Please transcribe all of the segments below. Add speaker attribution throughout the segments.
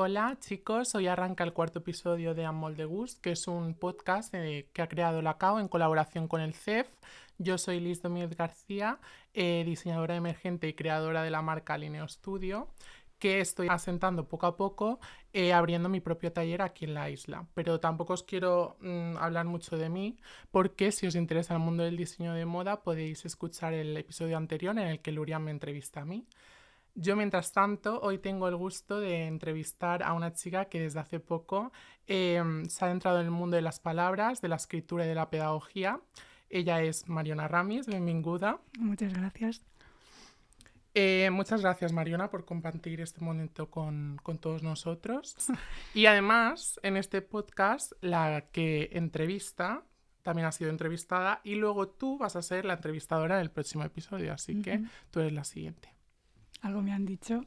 Speaker 1: Hola chicos, hoy arranca el cuarto episodio de Amol de Gust, que es un podcast que ha creado la CAO en colaboración con el CEF. Yo soy Liz Domínguez García, diseñadora emergente y creadora de la marca Lineo Studio, que estoy asentando poco a poco, abriendo mi propio taller aquí en la isla. Pero tampoco os quiero hablar mucho de mí, porque si os interesa el mundo del diseño de moda podéis escuchar el episodio anterior en el que Lurian me entrevista a mí. Yo, mientras tanto, hoy tengo el gusto de entrevistar a una chica que desde hace poco se ha adentrado en el mundo de las palabras, de la escritura y de la pedagogía. Ella es Mariona Ramis, benvinguda.
Speaker 2: Muchas gracias.
Speaker 1: Muchas gracias, Mariona, por compartir este momento con todos nosotros. Y además, en este podcast, la que entrevista también ha sido entrevistada y luego tú vas a ser la entrevistadora del próximo episodio, así que tú eres la siguiente.
Speaker 2: Algo me han dicho.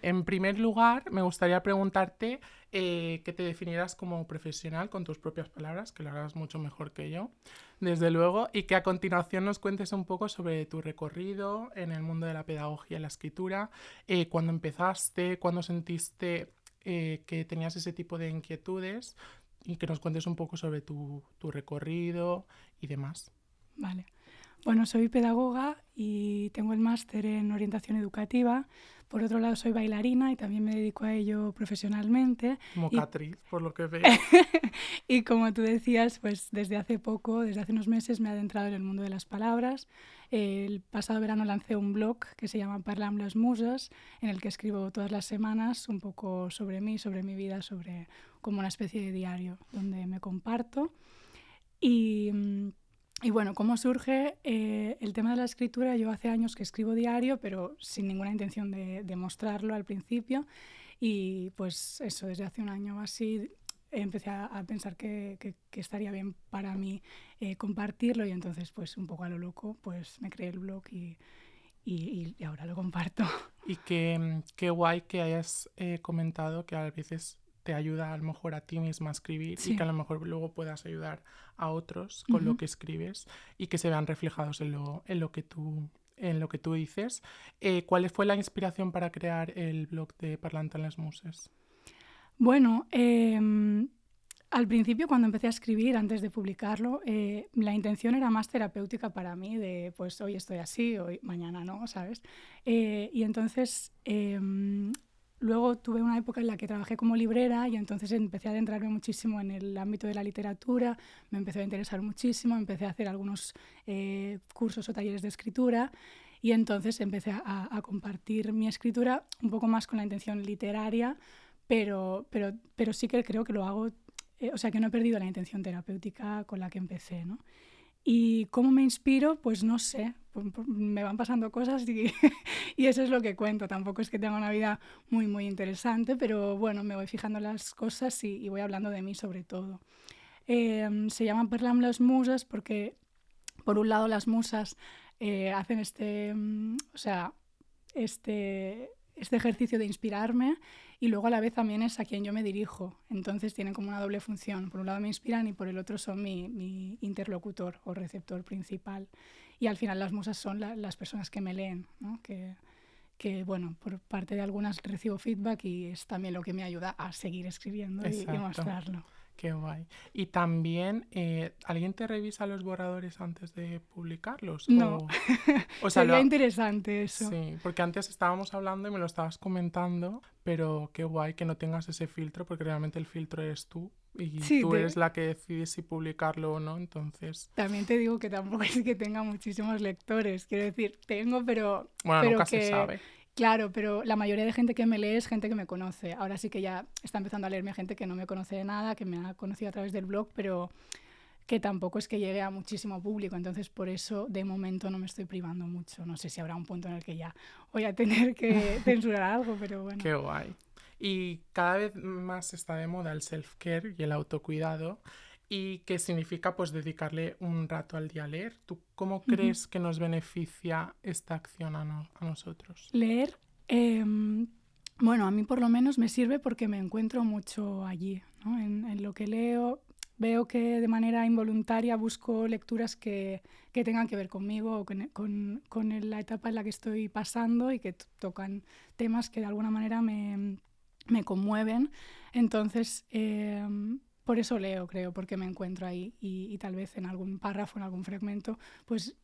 Speaker 1: En primer lugar, me gustaría preguntarte que te definieras como profesional con tus propias palabras, que lo hagas mucho mejor que yo, desde luego, y que a continuación nos cuentes un poco sobre tu recorrido en el mundo de la pedagogía y la escritura, cuándo empezaste, cuándo sentiste que tenías ese tipo de inquietudes y que nos cuentes un poco sobre tu recorrido y demás.
Speaker 2: Vale. Bueno, soy pedagoga y tengo el máster en orientación educativa. Por otro lado, soy bailarina y también me dedico a ello profesionalmente.
Speaker 1: Mocatriz, por lo que veo.
Speaker 2: Y como tú decías, pues desde hace poco, desde hace unos meses, me he adentrado en el mundo de las palabras. El pasado verano lancé un blog que se llama Parlam les Muses, en el que escribo todas las semanas un poco sobre mí, sobre mi vida, sobre como una especie de diario donde me comparto. Y bueno, ¿cómo surge el tema de la escritura? Yo hace años que escribo diario, pero sin ninguna intención de mostrarlo al principio. Y pues eso, desde hace un año o así empecé a pensar que estaría bien para mí compartirlo, y entonces pues un poco a lo loco pues me creé el blog y ahora lo comparto.
Speaker 1: Y qué guay que hayas comentado que a veces te ayuda a lo mejor a ti misma a escribir
Speaker 2: Sí.
Speaker 1: y que a lo mejor luego puedas ayudar a otros con lo que escribes y que se vean reflejados en lo que tú dices. ¿Cuál fue la inspiración para crear el blog de Parlant en les Muses?
Speaker 2: Bueno, al principio, cuando empecé a escribir, antes de publicarlo, la intención era más terapéutica para mí, de pues hoy estoy así, hoy mañana no, ¿sabes? Y entonces luego tuve una época en la que trabajé como librera y entonces empecé a adentrarme muchísimo en el ámbito de la literatura, me empezó a interesar muchísimo, empecé a hacer algunos cursos o talleres de escritura. Y entonces empecé a compartir mi escritura un poco más con la intención literaria, pero sí que creo que lo hago, o sea, que no he perdido la intención terapéutica con la que empecé, ¿no? ¿Y cómo me inspiro? Pues no sé, me van pasando cosas y eso es lo que cuento. Tampoco es que tenga una vida muy, muy interesante, pero bueno, me voy fijando las cosas y voy hablando de mí sobre todo. Se llaman Parlam les Muses porque, por un lado, las musas hacen este ejercicio de inspirarme, y luego a la vez también es a quien yo me dirijo. Entonces tienen como una doble función. Por un lado me inspiran y por el otro son mi interlocutor o receptor principal. Y al final las musas son las personas que me leen, ¿no? Que bueno, por parte de algunas recibo feedback y es también lo que me ayuda a seguir escribiendo y mostrarlo.
Speaker 1: Qué guay. Y también, ¿alguien te revisa los borradores antes de publicarlos?
Speaker 2: No,
Speaker 1: o sea,
Speaker 2: sería interesante eso.
Speaker 1: Sí, porque antes estábamos hablando y me lo estabas comentando, pero qué guay que no tengas ese filtro, porque realmente el filtro eres tú y
Speaker 2: Sí,
Speaker 1: tú eres la que decides si publicarlo o no, entonces...
Speaker 2: También te digo que tampoco es que tenga muchísimos lectores, quiero decir, tengo, pero...
Speaker 1: Bueno,
Speaker 2: pero
Speaker 1: nunca
Speaker 2: que,
Speaker 1: se sabe.
Speaker 2: Claro, pero la mayoría de gente que me lee es gente que me conoce. Ahora sí que ya está empezando a leerme gente que no me conoce de nada, que me ha conocido a través del blog, pero que tampoco es que llegue a muchísimo público. Entonces, por eso, de momento, no me estoy privando mucho. No sé si habrá un punto en el que ya voy a tener que censurar algo, pero bueno.
Speaker 1: Qué guay. Y cada vez más está de moda el self-care y el autocuidado. ¿Y qué significa pues dedicarle un rato al día a leer? ¿Tú cómo crees que nos beneficia esta acción a nosotros?
Speaker 2: Leer, bueno, a mí por lo menos me sirve porque me encuentro mucho allí, ¿no? En lo que leo veo que de manera involuntaria busco lecturas que tengan que ver conmigo o con la etapa en la que estoy pasando y que tocan temas que de alguna manera me me conmueven. Entonces, por eso leo, creo, porque me encuentro ahí y tal vez en algún párrafo, en algún fragmento, pues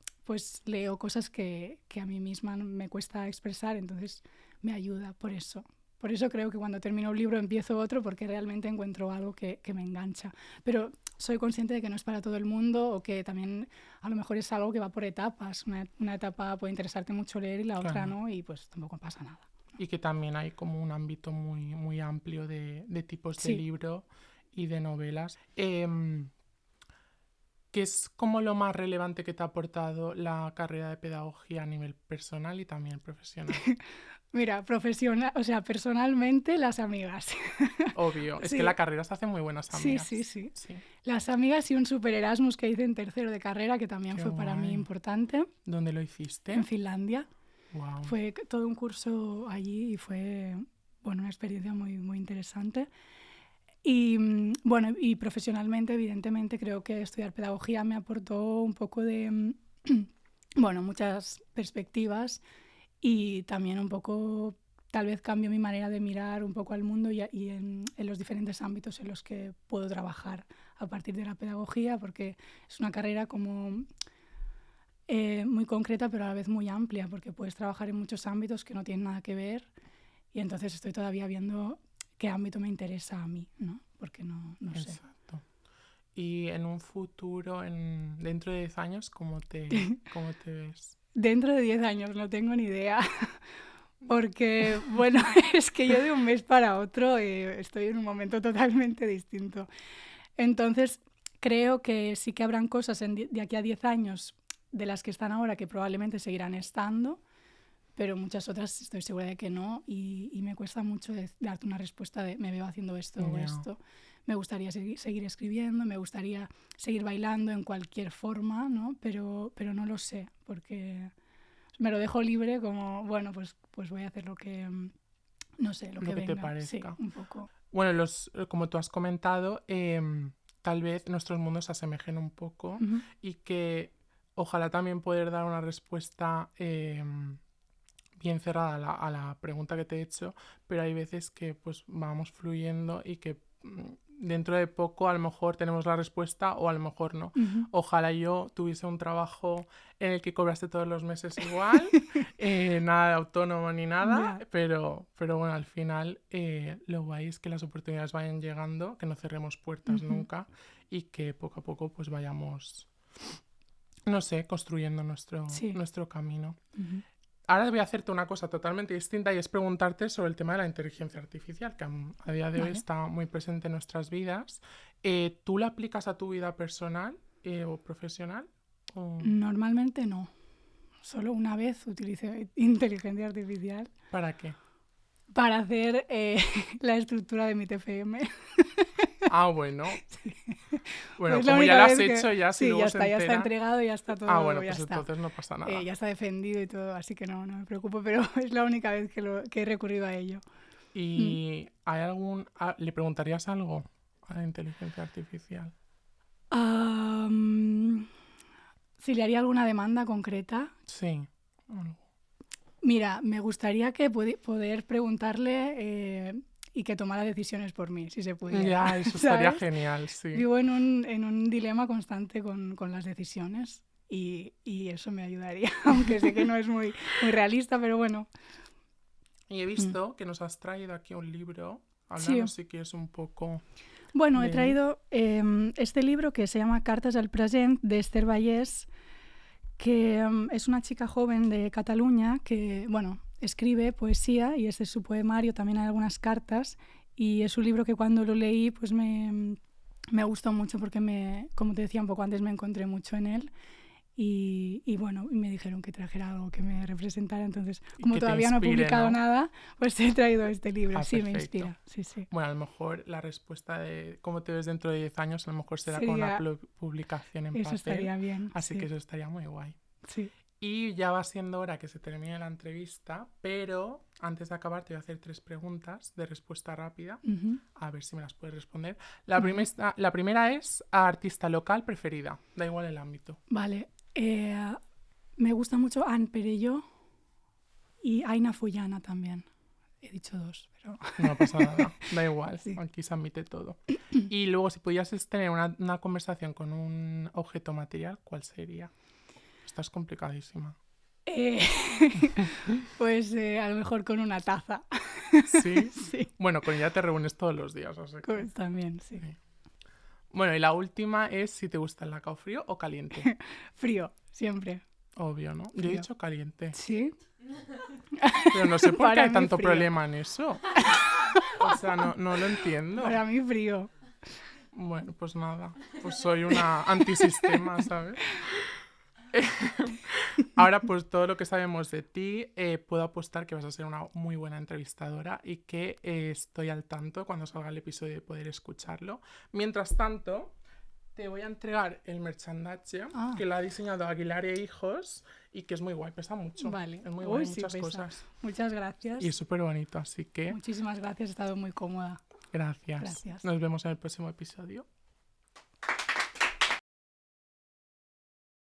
Speaker 2: leo cosas que a mí misma me cuesta expresar, entonces me ayuda por eso. Por eso creo que cuando termino un libro empiezo otro, porque realmente encuentro algo que me engancha. Pero soy consciente de que no es para todo el mundo, o que también a lo mejor es algo que va por etapas. Una etapa puede interesarte mucho leer y la otra no, y pues tampoco pasa nada.
Speaker 1: Y que también hay como un ámbito muy, muy amplio de tipos de libro y de novelas. ¿Qué es como lo más relevante que te ha aportado la carrera de pedagogía a nivel personal y también profesional?
Speaker 2: Mira, personalmente las amigas.
Speaker 1: Obvio, es que la carrera se hace muy buenas amigas.
Speaker 2: Sí. Las amigas y un super Erasmus que hice en tercero de carrera, que también fue para mí importante.
Speaker 1: ¿Dónde lo hiciste?
Speaker 2: En Finlandia.
Speaker 1: Wow.
Speaker 2: Fue todo un curso allí y fue una experiencia muy, muy interesante. Y y profesionalmente, evidentemente, creo que estudiar pedagogía me aportó un poco de muchas perspectivas, y también un poco, tal vez cambió mi manera de mirar un poco al mundo y en los diferentes ámbitos en los que puedo trabajar a partir de la pedagogía, porque es una carrera como muy concreta, pero a la vez muy amplia, porque puedes trabajar en muchos ámbitos que no tienen nada que ver, y entonces estoy todavía viendo qué ámbito me interesa a mí, ¿no? Porque no sé.
Speaker 1: Exacto. Y en un futuro, dentro de 10 años, ¿cómo te ves?
Speaker 2: Dentro de 10 años no tengo ni idea, porque, es que yo de un mes para otro estoy en un momento totalmente distinto. Entonces, creo que sí que habrán cosas de aquí a 10 años de las que están ahora que probablemente seguirán estando, pero muchas otras estoy segura de que no, y me cuesta mucho darte una respuesta de me veo haciendo esto o esto. Me gustaría seguir escribiendo, me gustaría seguir bailando en cualquier forma, ¿no? Pero no lo sé, porque me lo dejo libre, como, pues voy a hacer lo que, no sé, lo que venga.
Speaker 1: Te parezca.
Speaker 2: Sí, un poco.
Speaker 1: Bueno, como tú has comentado, tal vez nuestros mundos se asemejen un poco, y que ojalá también poder dar una respuesta bien cerrada a la pregunta que te he hecho, pero hay veces que pues vamos fluyendo y que dentro de poco a lo mejor tenemos la respuesta o a lo mejor no. Ojalá yo tuviese un trabajo en el que cobraste todos los meses igual, nada de autónomo ni nada, pero bueno, al final lo guay es que las oportunidades vayan llegando, que no cerremos puertas nunca, y que poco a poco pues vayamos, no sé, construyendo nuestro camino. Ahora voy a hacerte una cosa totalmente distinta, y es preguntarte sobre el tema de la inteligencia artificial, que a día de hoy está muy presente en nuestras vidas. ¿Tú la aplicas a tu vida personal o profesional?
Speaker 2: Normalmente no. Solo una vez utilicé inteligencia artificial.
Speaker 1: ¿Para qué?
Speaker 2: Para hacer la estructura de mi TFM.
Speaker 1: Ah, bueno.
Speaker 2: Sí.
Speaker 1: Bueno,
Speaker 2: pues
Speaker 1: como ya lo has hecho, ya si luego
Speaker 2: ya
Speaker 1: se
Speaker 2: está,
Speaker 1: entera...
Speaker 2: ya está entregado, ya está todo.
Speaker 1: Ah, bueno,
Speaker 2: ya
Speaker 1: pues
Speaker 2: está.
Speaker 1: entonces no pasa nada.
Speaker 2: Ya está defendido y todo, así que no me preocupo, pero es la única vez que he recurrido a ello.
Speaker 1: ¿Y hay le preguntarías algo a la inteligencia artificial?
Speaker 2: Si le haría alguna demanda concreta.
Speaker 1: Sí, algo.
Speaker 2: Mira, me gustaría que poder preguntarle y que tomara decisiones por mí, si se pudiera.
Speaker 1: Ya, eso estaría genial, sí.
Speaker 2: Vivo en un dilema constante con las decisiones, y eso me ayudaría, aunque sé que no es muy, muy realista, pero bueno.
Speaker 1: Y he visto que nos has traído aquí un libro. Háblanos si quieres un poco.
Speaker 2: Bueno, he traído este libro que se llama Cartas al present, de Esther Vallès, que es una chica joven de Cataluña que, escribe poesía, y este es su poemario, también hay algunas cartas, y es un libro que cuando lo leí pues me gustó mucho, porque como te decía un poco antes, me encontré mucho en él, y me dijeron que trajera algo que me representara, entonces como todavía no he publicado nada, pues he traído este libro. Sí, perfecto. Me inspira, sí.
Speaker 1: Bueno, a lo mejor la respuesta de cómo te ves dentro de 10 años a lo mejor será con una publicación en papel.
Speaker 2: Eso estaría bien.
Speaker 1: Así que eso estaría muy guay.
Speaker 2: Sí.
Speaker 1: Y ya va siendo hora que se termine la entrevista, pero antes de acabar te voy a hacer 3 preguntas de respuesta rápida, a ver si me las puedes responder. La primera es artista local preferida, da igual el ámbito.
Speaker 2: Vale, me gusta mucho Anne Perello y Aina Fullana también. He dicho 2, pero...
Speaker 1: No pasa nada, da igual,
Speaker 2: Sí.
Speaker 1: aquí se admite todo. Y luego, si pudieras tener una conversación con un objeto material, ¿cuál sería? Esta es complicadísima.
Speaker 2: Eh, pues a lo mejor con una taza.
Speaker 1: ¿Sí?
Speaker 2: Sí,
Speaker 1: Bueno, con ella te reúnes todos los días, así que...
Speaker 2: pues también, sí.
Speaker 1: Sí. Bueno, y la última es si te gusta el cacao frío o caliente.
Speaker 2: Frío, siempre.
Speaker 1: Obvio, ¿no? Yo he
Speaker 2: Frío.
Speaker 1: dicho caliente.
Speaker 2: Sí.
Speaker 1: Pero no sé por qué
Speaker 2: Para
Speaker 1: hay
Speaker 2: mí
Speaker 1: tanto
Speaker 2: frío.
Speaker 1: problema en eso. O sea, no lo entiendo.
Speaker 2: Para mí frío.
Speaker 1: Bueno, pues nada. Pues soy una antisistema, ¿sabes? Ahora, pues todo lo que sabemos de ti, puedo apostar que vas a ser una muy buena entrevistadora y que estoy al tanto cuando salga el episodio de poder escucharlo. Mientras tanto, te voy a entregar el merchandise que lo ha diseñado Aguilar e Hijos y que es muy guay, pesa mucho.
Speaker 2: Vale.
Speaker 1: Es muy
Speaker 2: Uy,
Speaker 1: guay,
Speaker 2: sí,
Speaker 1: muchas
Speaker 2: pesa.
Speaker 1: cosas.
Speaker 2: Muchas gracias.
Speaker 1: Y es súper bonito, así que
Speaker 2: Muchísimas gracias, he estado muy cómoda.
Speaker 1: gracias.
Speaker 2: Gracias.
Speaker 1: Nos vemos en el próximo episodio.